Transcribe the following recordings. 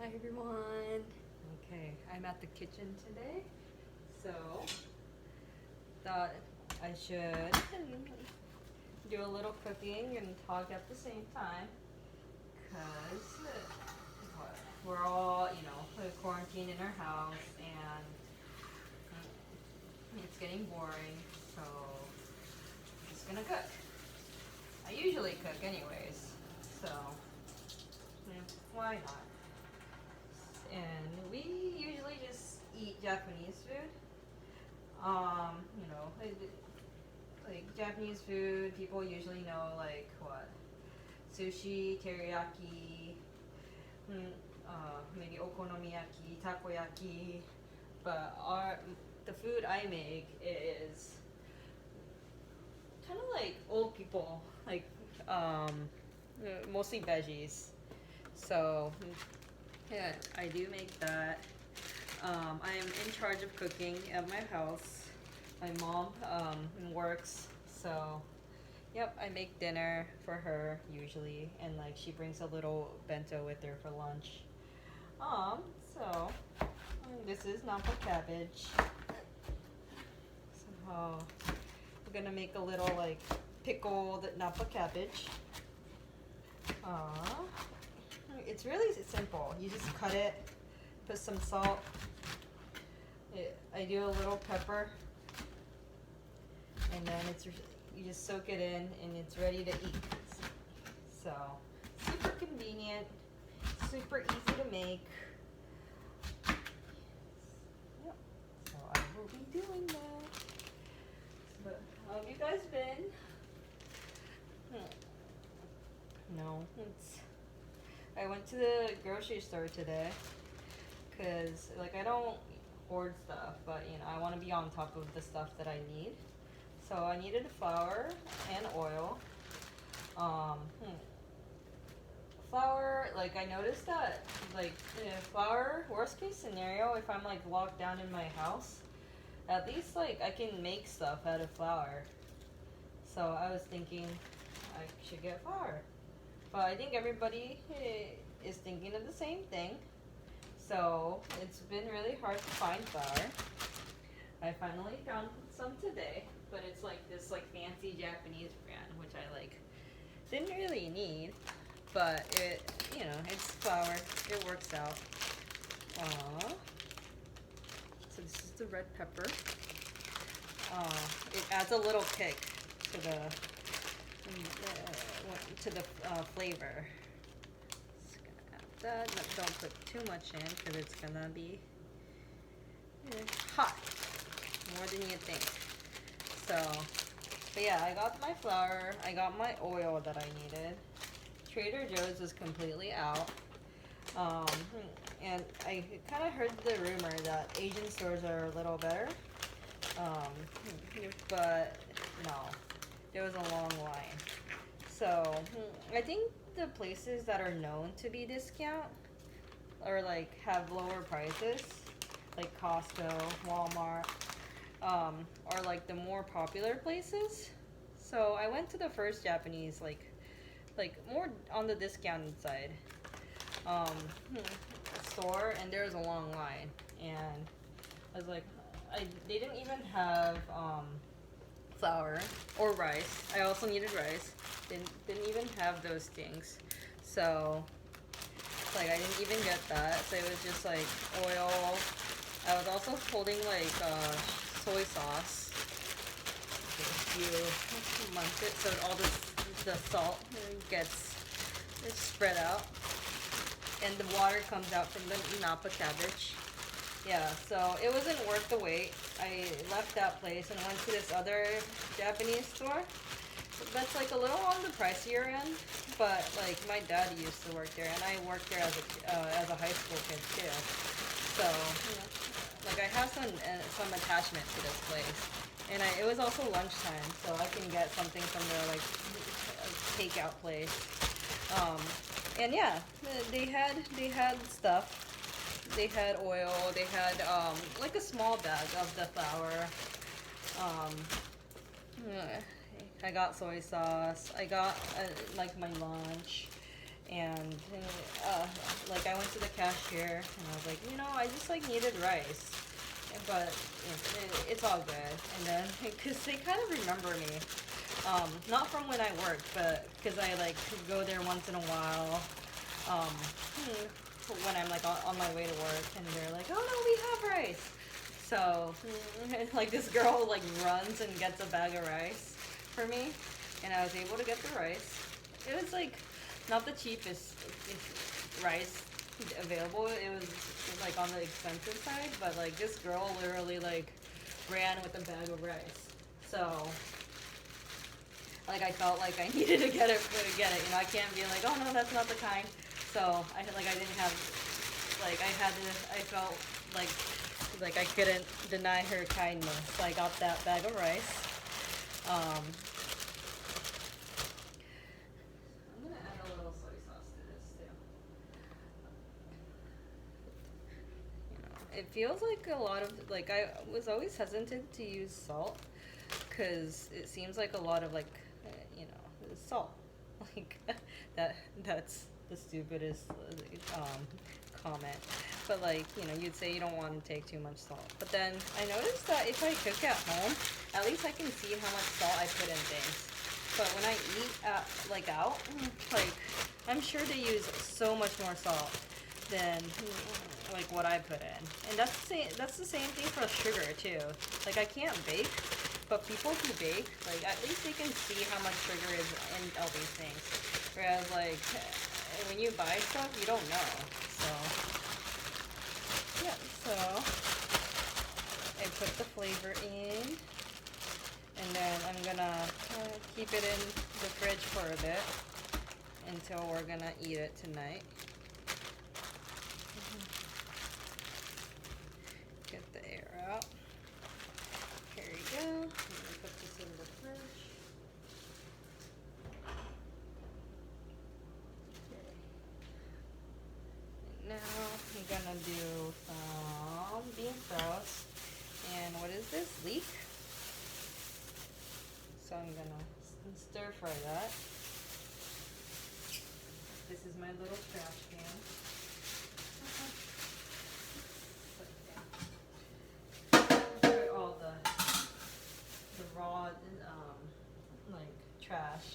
Hi everyone. Okay, I'm at the kitchen today, so thought I should do a little cooking and talk at the same time, cause we're all, quarantined in our house and it's getting boring. So I'm just gonna cook. I usually cook anyways, so why not? And we usually just eat Japanese food. Like Japanese food, people usually know like what? Sushi, teriyaki, maybe okonomiyaki, takoyaki. But the food I make is kind of like old people, like mostly veggies. So yeah, I do make that. I am in charge of cooking at my house. My mom works, so yep, I make dinner for her usually, and like she brings a little bento with her for lunch. So this is napa cabbage. So we're gonna make a little like pickled napa cabbage. It's really simple. You just cut it, put some salt. I do a little pepper, and then you just soak it in, and it's ready to eat. So super convenient, super easy to make. Yep. So I will be doing that. But how have you guys been? No, I went to the grocery store today because like I don't hoard stuff, but I want to be on top of the stuff that I need. So I needed flour and oil. Flour, like I noticed that like flour, worst case scenario, if I'm like locked down in my house, at least like I can make stuff out of flour. So I was thinking I should get flour. But I think everybody is thinking of the same thing. So it's been really hard to find flour. I finally found some today, but it's like this like fancy Japanese brand, which I like didn't really need, but it's flour. It works out. So this is the red pepper. It adds a little kick to the flavor. Just gonna add that. No, don't put too much in because it's gonna be hot, more than you think. So, but yeah, I got my flour. I got my oil that I needed. Trader Joe's was completely out. And I kind of heard the rumor that Asian stores are a little better. But no, there was a long line. So I think the places that are known to be discount or like have lower prices, like Costco, Walmart, are like the more popular places. So I went to the first Japanese like more on the discounted side store, and there was a long line, and I was like, they didn't even have flour or rice. I also needed rice. Didn't even have those things. So like I didn't even get that. So it was just like oil. I was also holding like soy sauce. You munch it so all the salt gets spread out, and the water comes out from the napa cabbage. Yeah, so it wasn't worth the wait. I left that place and went to this other Japanese store. That's like a little on the pricier end, but like my dad used to work there, and I worked there as a high school kid too. So like I have some attachment to this place, and it was also lunchtime, so I can get something from their like takeout place. And yeah, they had stuff. They had oil. They had like a small bag of the flour. I got soy sauce. I got like my lunch, and like I went to the cashier and I was like, you know, I just like needed rice, but it's all good. And then because they kind of remember me, not from when I worked, but because I like go there once in a while, um, when I'm like on my way to work, and they're like, oh no, we have rice. So like this girl like runs and gets a bag of rice for me, and I was able to get the rice. It was like not the cheapest rice available. It was like on the expensive side, but like this girl literally like ran with a bag of rice. So like I felt like I needed to get it. You know, I can't be like, oh no, that's not the kind. So I didn't have like I had to. I felt like I couldn't deny her kindness. So I got that bag of rice. I'm gonna add a little soy sauce to this too. You know, it feels like a lot of like I was always hesitant to use salt because it seems like a lot of like you know salt like that's the stupidest comment, but like you know you'd say you don't want to take too much salt, but then I noticed that if I cook at home, at least I can see how much salt I put in things. But when I eat like out, like I'm sure they use so much more salt than like what I put in, and that's the same thing for sugar too. Like I can't bake, but people who bake, like at least they can see how much sugar is in all these things. Whereas like when you buy stuff, you don't know. So yeah, so I put the flavor in, and then I'm gonna keep it in the fridge for a bit until we're gonna eat it tonight. Get the air out. Here we go. I'm gonna put this in the fridge. Okay. And now I'm gonna do some bean sprouts. And what is this? Leek? So I'm gonna stir fry that. This is my little trash can. Put all the raw like trash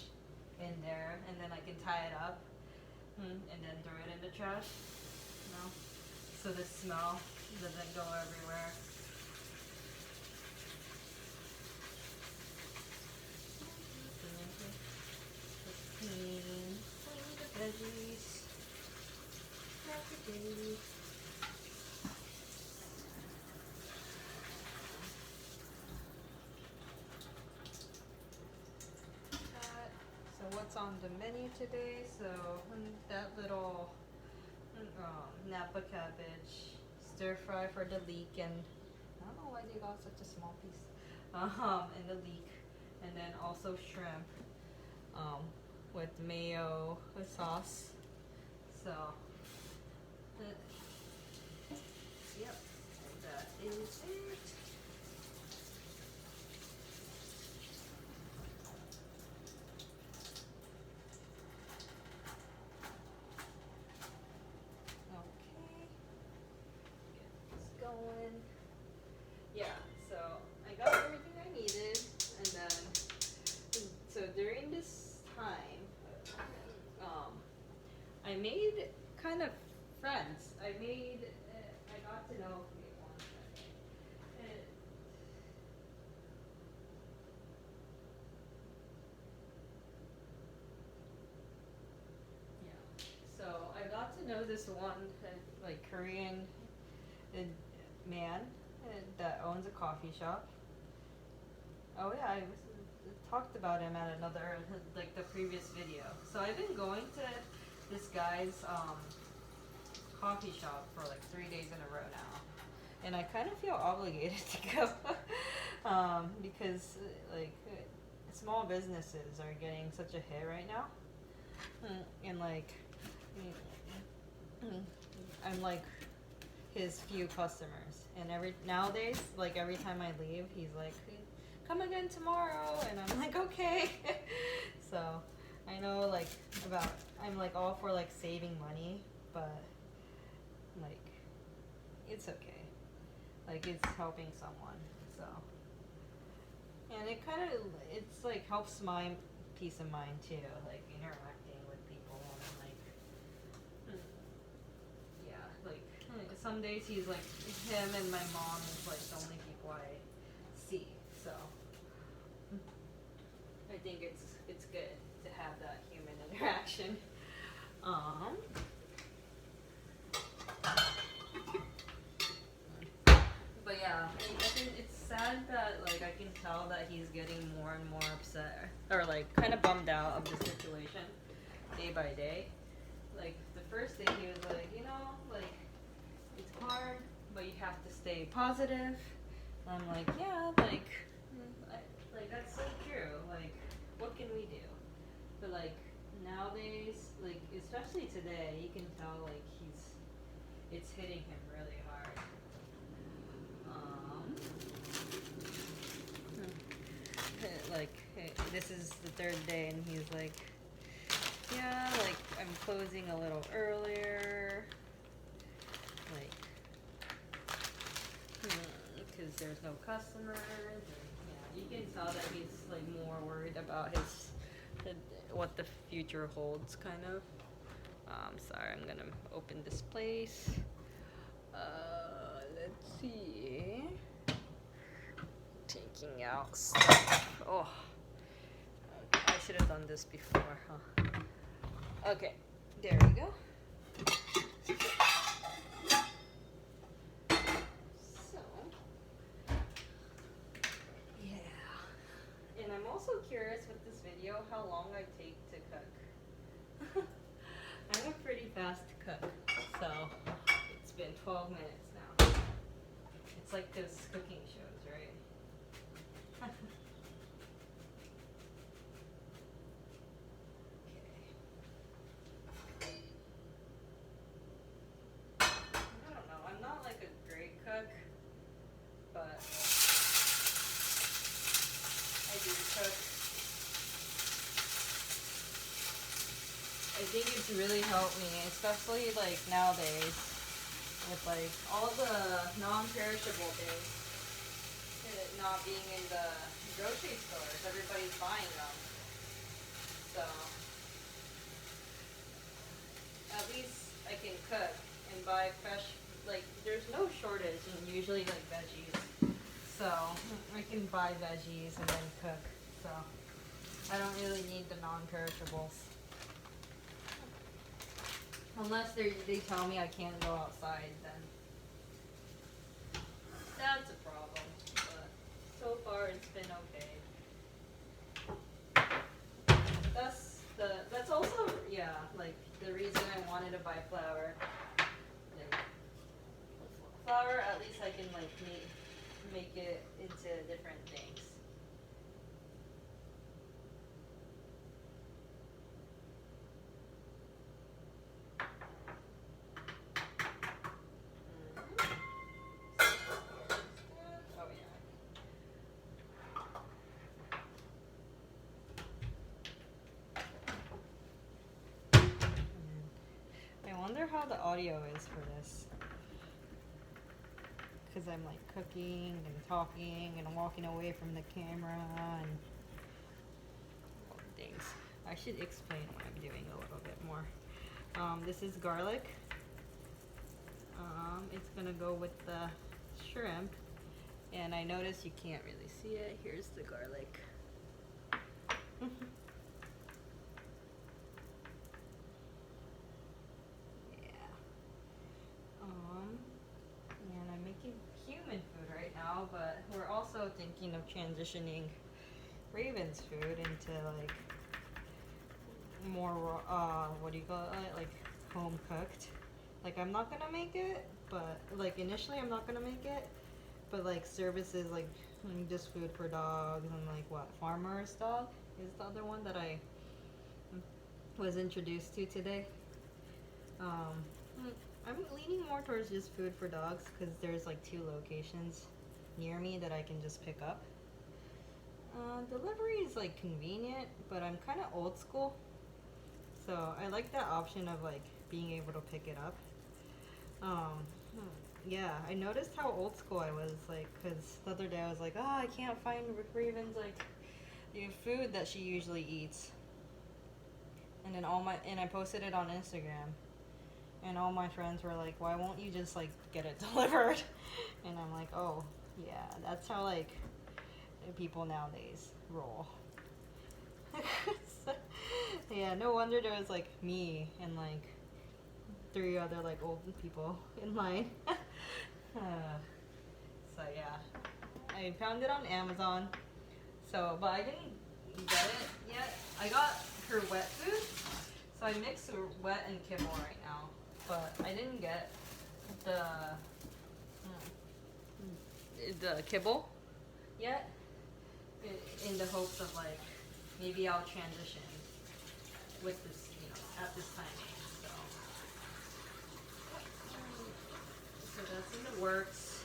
in there, and then I can tie it up and then throw it in the trash. You know, so the smell doesn't go everywhere. Clean the veggies. Happy. So what's on the menu today? So that little Napa cabbage stir fry for the leek, and I don't know why they got such a small piece. And the leek, and then also shrimp with mayo sauce. So yep, that is it. Going. Yeah, so I got everything I needed, and then so during this time, I made kind of friends. I got to know. Wait, one second. Yeah. So I got to know this one like Korean man that owns a coffee shop. Oh yeah, I talked about him at another like the previous video. So I've been going to this guy's coffee shop for like 3 days in a row now, and I kind of feel obligated to go because like small businesses are getting such a hit right now, and like I'm like his few customers, and nowadays like every time I leave he's like, come again tomorrow, and I'm like, okay. So I know like I'm like all for like saving money, but like, it's okay. Like, it's helping someone, so. And it kind of, it's like helps my peace of mind too, like interacting with people and like, yeah, like some days he's like, him and my mom is like the only people I see, so I think it's good to have that human interaction. But yeah, I think it's sad that like I can tell that he's getting more and more upset or like kind of bummed out of the situation day by day. Like the first day he was like, like it's hard, but you have to stay positive. And I'm like, yeah, like that's so true. Like, what can we do? But like nowadays, like especially today, you can tell like it's hitting him really hard. Like this is the third day, and he's like, yeah, like I'm closing a little earlier, like, because there's no customers. And, yeah, you can tell that he's like more worried about what the future holds, kind of. Sorry, I'm gonna open this place. Let's see. Taking out stuff. Oh, okay, I should have done this before, huh? Okay, there we go. So, yeah. And I'm also curious with this video how long I take to cook. I'm a pretty fast cook, so it's been 12 minutes now. It's like those cooking shows, right? I don't know. I'm not like a great cook, but I do cook. I think it's really helped me, especially like nowadays with like all the non-perishable things not being in the grocery stores. Everybody's buying them. So at least I can cook and buy fresh, like there's no shortage in usually like veggies. So I can buy veggies and then cook. So I don't really need the non-perishables. Unless they tell me I can't go outside, then that's a problem. But so far it's been okay. That's also like the reason I wanted to buy flour. Like, flour, at least I can like make it into different things. Oh yeah. I wonder how the audio is for this. Because I'm like cooking and talking and walking away from the camera and all the things. I should explain what I'm doing a little bit more. This is garlic. It's gonna go with the shrimp. And I notice you can't really see it. Here's the garlic. Yeah. And I'm making human food right now, but we're also thinking of transitioning Raven's food into like more what do you call it? Like home cooked. Like I'm not gonna make it, but like initially I'm not gonna make it, but like services like just food for dogs and like what Farmer's Dog is the other one that I was introduced to today. I'm leaning more towards just food for dogs because there's like 2 locations near me that I can just pick up. Delivery is like convenient, but I'm kind of old school, so I like that option of like being able to pick it up. Um, yeah, I noticed how old school I was, like, cause the other day I was like, oh, I can't find Raven's like the food that she usually eats, and then I posted it on Instagram, and all my friends were like, why won't you just like get it delivered? And I'm like, oh, yeah, that's how like people nowadays roll. So, yeah, no wonder there was like me and like three other like old people in line. So yeah, I found it on Amazon. So, but I didn't get it yet. I got her wet food, so I mixed her wet and kibble right now. But I didn't get the kibble yet, in the hopes of like maybe I'll transition with this, at this timing. So that's in the works.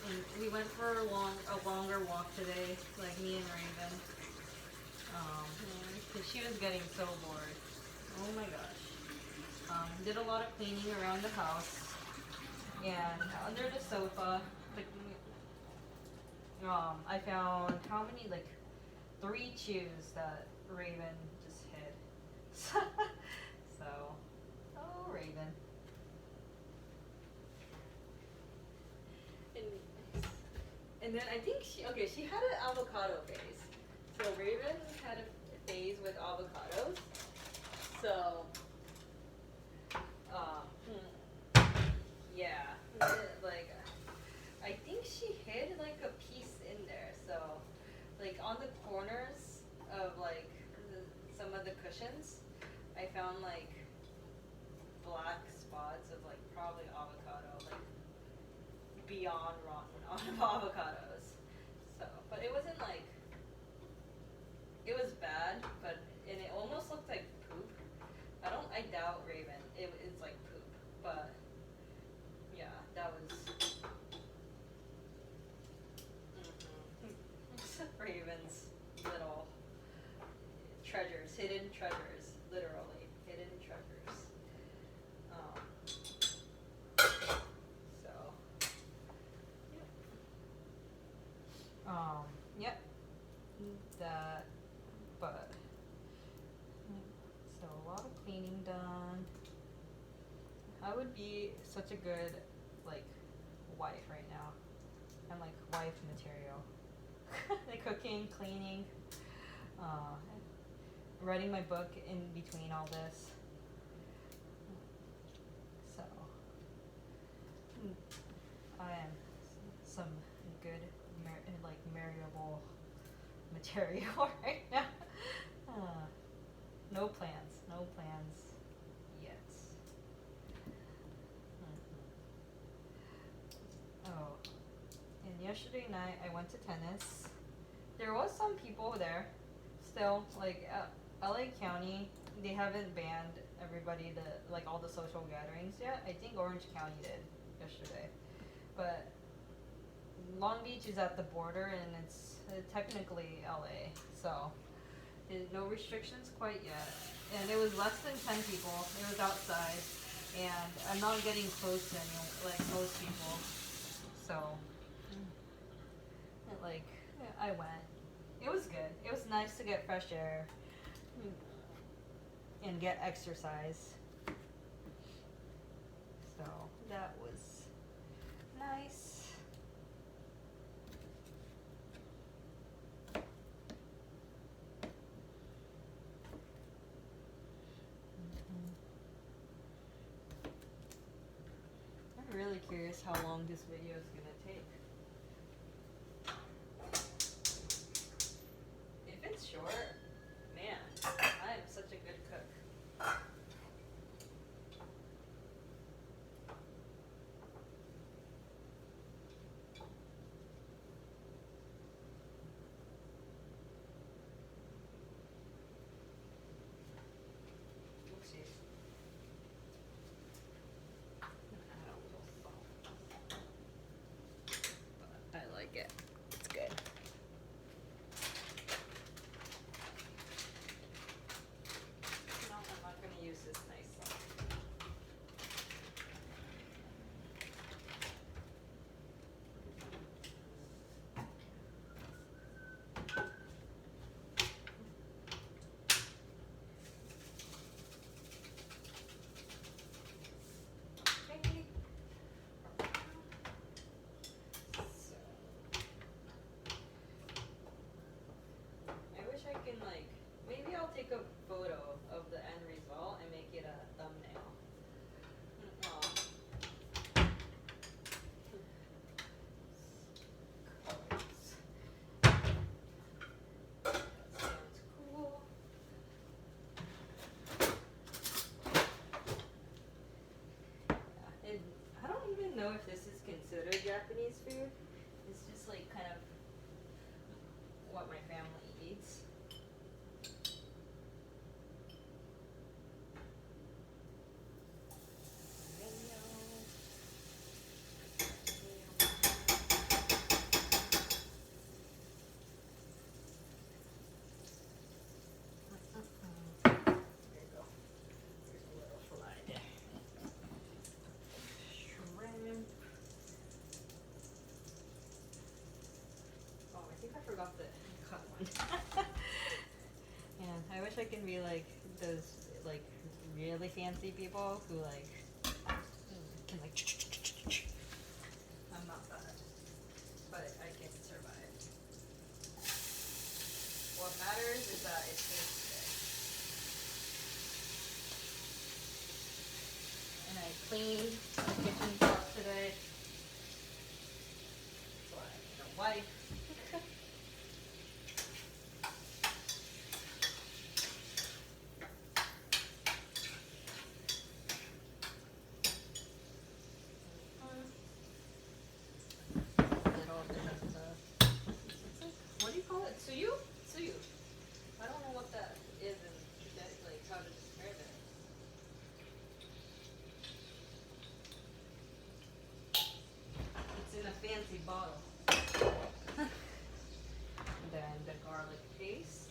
And we went for a longer walk today, like me and Raven. Because she was getting so bored. Oh my gosh. Did a lot of cleaning around the house. And under the sofa, like, I found how many, like, 3 chews that Raven just hid. So, oh, Raven. And then I think she had an avocado phase. So Raven had a phase with avocados. So, yeah, like I think she hid like a piece in there. So, like on the corners of like some of the cushions, I found like black spots of like probably avocado, like beyond rotten avocados. So, but it wasn't like, it was bad, but and it almost looked like poop. I doubt Raven. It's like poop, but yeah, that was Raven's little treasures, hidden treasures, literally hidden treasures. So, yep, that, but so a lot of cleaning done. I would be such a good like wife right now. I'm like wife material. Like cooking, cleaning, writing my book in between all this. So I am some good like marriable material right now. No plans yet. Oh, and yesterday night I went to tennis. There was some people there. Still, like LA County, they haven't banned everybody like all the social gatherings yet. I think Orange County did yesterday, but Long Beach is at the border and it's technically LA, so there's no restrictions quite yet. And it was less than 10 people. It was outside, and I'm not getting close to like most people. So, like, I went. It was good. It was nice to get fresh air and get exercise. So that was nice. I'm really curious how long this video is gonna take. If it's short, man, I am such a good cook. Oopsies. Add a little salt. But I like it. It's good. take a photo of the end result and make it a thumbnail. That sounds cool. And I don't even know if this is considered Japanese food. It's just like kind of what my family eats. There you go. There's a little fly there. Shrimp. Oh, I think I forgot the cut one. And I wish I can be like those like really fancy people who like can like. I'm not that, but I can survive. What matters is that it tastes good. And I cleaned the kitchen top today. So I need a wipe. Little bit of the, what do you call it? Suyu? Suyu. I don't know what that is and like how to describe it. It's in a fancy bottle. Then the garlic paste.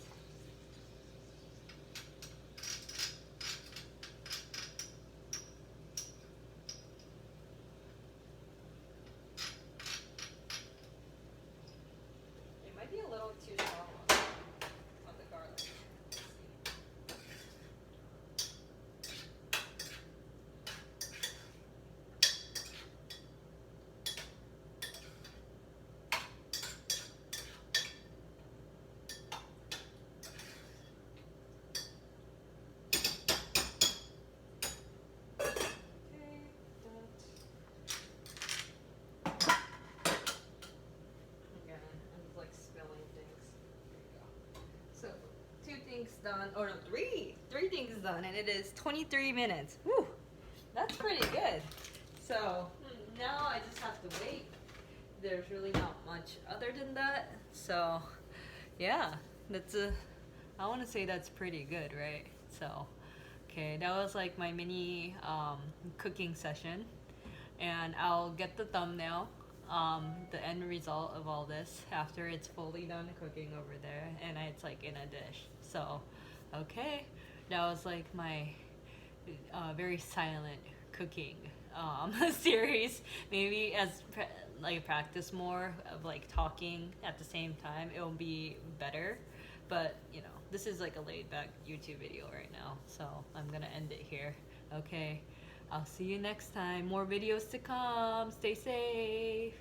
It might be a little too strong on the garlic. Let's see. Again, I'm like spilling things. There you go. So 2 things done, or no, 3 things done, and it is 23 minutes. Whew, that's pretty good. So now I just have to wait. There's really not much other than that. So yeah, that's I want to say that's pretty good, right? So okay, that was like my mini cooking session, and I'll get the thumbnail, the end result of all this after it's fully done cooking over there, and it's like in a dish. So okay, that was like my very silent cooking series. Maybe as like practice more of like talking at the same time, it will be better. But you know, this is like a laid back YouTube video right now, so I'm gonna end it here. Okay, I'll see you next time. More videos to come. Stay safe.